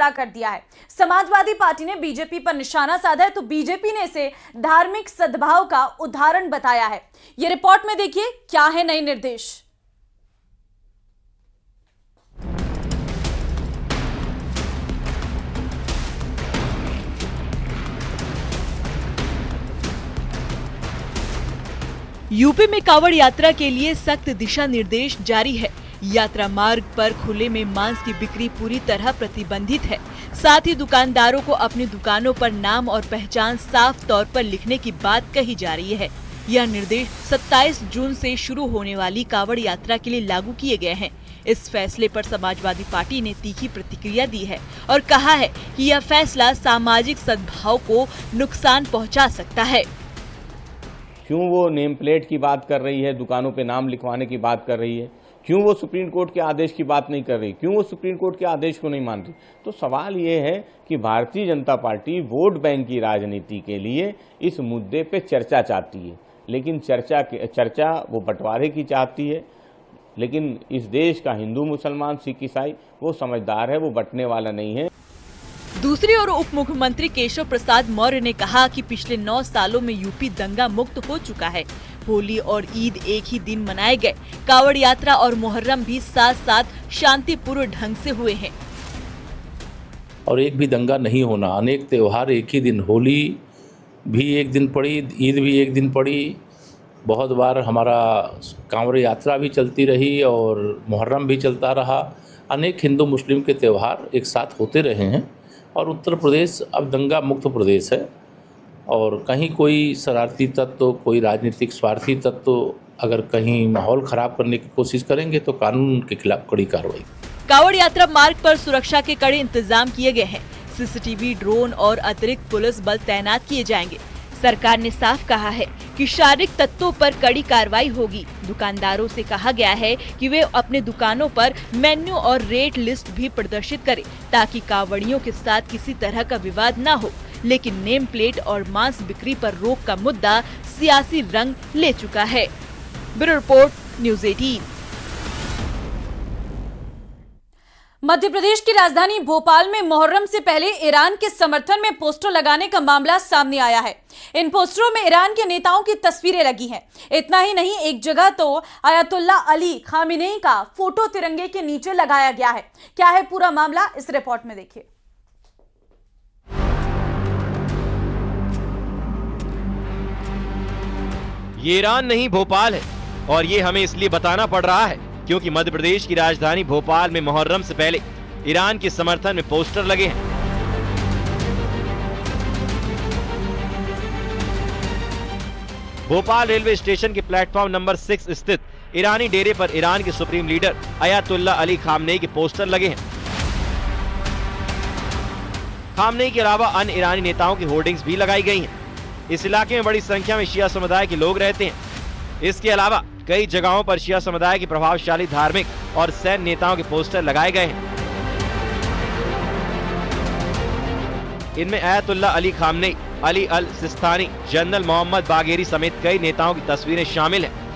खड़ा कर दिया है। समाजवादी पार्टी ने बीजेपी पर निशाना साधा है तो बीजेपी ने इसे धार्मिक सद्भाव का उदाहरण बताया है। ये रिपोर्ट में देखिए क्या है नए निर्देश। यूपी में कांवड़ यात्रा के लिए सख्त दिशा निर्देश जारी है। यात्रा मार्ग पर खुले में मांस की बिक्री पूरी तरह प्रतिबंधित है। साथ ही दुकानदारों को अपनी दुकानों पर नाम और पहचान साफ तौर पर लिखने की बात कही जा रही है। यह निर्देश 27 जून से शुरू होने वाली कांवड़ यात्रा के लिए लागू किए गए हैं। इस फैसले पर समाजवादी पार्टी ने तीखी प्रतिक्रिया दी है और कहा है कि यह फैसला सामाजिक सद्भाव को नुकसान पहुँचा सकता है। क्यों वो नेम प्लेट की बात कर रही है, दुकानों पे नाम लिखवाने की बात कर रही है, क्यों वो सुप्रीम कोर्ट के आदेश की बात नहीं कर रही, क्यों वो सुप्रीम कोर्ट के आदेश को नहीं मान रही। तो सवाल ये है कि Bharatiya Janata party vote bank की राजनीति के लिए इस मुद्दे पे चर्चा चाहती है, लेकिन चर्चा वो बंटवारे की चाहती है। लेकिन इस देश का हिंदू, मुसलमान, सिख, ईसाई वो समझदार है, वो बंटने वाला नहीं है। दूसरी ओर उप मुख्यमंत्री केशव प्रसाद मौर्य ने कहा कि पिछले 9 सालों में यूपी दंगा मुक्त हो चुका है। होली और ईद एक ही दिन मनाए गए। कांवड़ यात्रा और मुहर्रम भी साथ साथ शांतिपूर्ण ढंग से हुए हैं और एक भी दंगा नहीं होना। अनेक त्योहार एक ही दिन, होली भी एक दिन पड़ी, ईद भी एक दिन पड़ी। बहुत बार हमारा कांवड़ यात्रा भी चलती रही और मुहर्रम भी चलता रहा। अनेक हिंदू मुस्लिम के त्यौहार एक साथ होते रहे हैं और उत्तर प्रदेश अब दंगा मुक्त प्रदेश है। और कहीं कोई शरारती तत्व, कोई राजनीतिक स्वार्थी तत्व अगर कहीं माहौल खराब करने की कोशिश करेंगे तो कानून के खिलाफ कड़ी कार्रवाई। कांवड़ यात्रा मार्ग पर सुरक्षा के कड़े इंतजाम किए गए हैं। सीसीटीवी, ड्रोन और अतिरिक्त पुलिस बल तैनात किए जाएंगे। सरकार ने साफ कहा है कि शारीरिक तत्वों पर कड़ी कार्रवाई होगी। दुकानदारों से कहा गया है कि वे अपने दुकानों पर मेन्यू और रेट लिस्ट भी प्रदर्शित करें ताकि कांवड़ियों के साथ किसी तरह का विवाद न हो। लेकिन नेम प्लेट और मांस बिक्री पर रोक का मुद्दा सियासी रंग ले चुका है। Bureau report, news 18। Madhya Pradesh की राजधानी भोपाल में मुहर्रम से पहले ईरान के समर्थन में पोस्टर लगाने का मामला सामने आया है। इन पोस्टरों में ईरान के नेताओं की तस्वीरें लगी हैं। इतना ही नहीं, एक जगह तो अयातुल्ला अली खामेनेई का फोटो तिरंगे के नीचे लगाया गया है। क्या है पूरा मामला, इस रिपोर्ट में देखिए। ये ईरान नहीं, भोपाल है और ये हमें इसलिए बताना पड़ रहा है क्योंकि मध्य प्रदेश की राजधानी भोपाल में मुहर्रम से पहले ईरान के समर्थन में पोस्टर लगे हैं। भोपाल रेलवे स्टेशन के प्लेटफॉर्म नंबर 6 स्थित ईरानी डेरे पर ईरान के supreme leader Ayatollah Ali Khamenei के पोस्टर लगे हैं। खामनेई के अलावा अन्य ईरानी नेताओं की होर्डिंग्स भी लगाई गई हैं। इस इलाके में बड़ी संख्या में शिया समुदाय के लोग रहते हैं। इसके अलावा कई जगहों पर शिया समुदाय के प्रभावशाली धार्मिक और सैन्य नेताओं के पोस्टर लगाए गए हैं। इनमें अयातुल्ला अली खामनेई, अली अल सिस्तानी, जनरल मोहम्मद बागेरी समेत कई नेताओं की तस्वीरें शामिल हैं।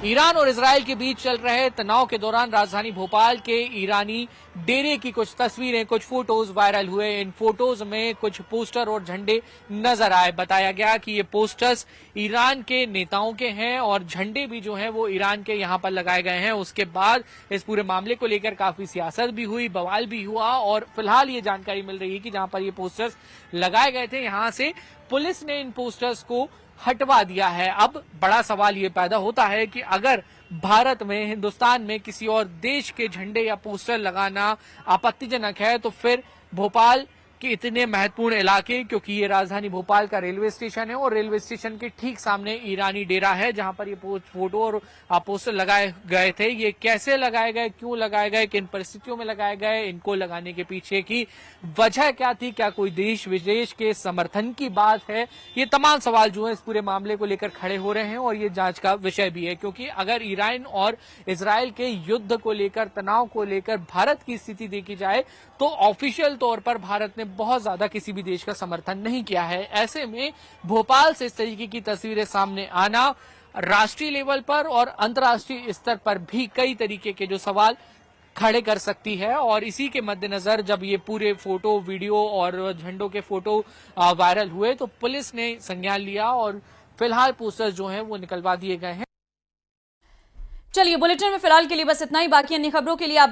ईरान और इजराइल के बीच चल रहे तनाव के दौरान राजधानी भोपाल के ईरानी डेरे की कुछ तस्वीरें, कुछ फोटोज वायरल हुए। इन फोटोज में कुछ पोस्टर और झंडे नजर आए। बताया गया कि ये पोस्टर्स ईरान के नेताओं के हैं और झंडे भी जो हैं वो ईरान के यहाँ पर लगाए गए हैं। उसके बाद इस पूरे मामले को लेकर काफी सियासत भी हुई, बवाल भी हुआ और फिलहाल ये जानकारी मिल रही है कि जहाँ पर ये पोस्टर्स लगाए गए थे यहाँ से पुलिस ने इन पोस्टर्स को हटवा दिया है। अब बड़ा सवाल ये पैदा होता है कि अगर भारत में, हिंदुस्तान में किसी और देश के झंडे या पोस्टर लगाना आपत्तिजनक है तो फिर भोपाल के इतने महत्वपूर्ण इलाके, क्योंकि ये राजधानी भोपाल का रेलवे स्टेशन है और रेलवे स्टेशन के ठीक सामने ईरानी डेरा है जहां पर ये फोटो और पोस्टर लगाए गए थे। ये कैसे लगाए गए, क्यों लगाए गए, किन परिस्थितियों में लगाए गए, इनको लगाने के पीछे की वजह क्या थी, क्या कोई देश विदेश के समर्थन की बात है, ये तमाम सवाल जो है इस पूरे मामले को लेकर खड़े हो रहे हैं और ये जांच का विषय भी है। क्योंकि अगर ईरान और इजराइल के युद्ध को लेकर, तनाव को लेकर भारत की स्थिति देखी जाए तो ऑफिशियल तौर पर भारत ने बहुत ज्यादा किसी भी देश का समर्थन नहीं किया है। ऐसे में भोपाल से इस तरीके की तस्वीरें सामने आना राष्ट्रीय लेवल पर और अंतर्राष्ट्रीय स्तर पर भी कई तरीके के जो सवाल खड़े कर सकती है। और इसी के मद्देनजर जब ये पूरे फोटो, वीडियो और झंडों के फोटो वायरल हुए तो पुलिस ने संज्ञान लिया और फिलहाल पोस्टर्स जो हैं वो निकलवा दिए गए हैं। चलिए, बुलेटिन में फिलहाल के लिए बस इतना ही। बाकी अन्य खबरों के लिए आप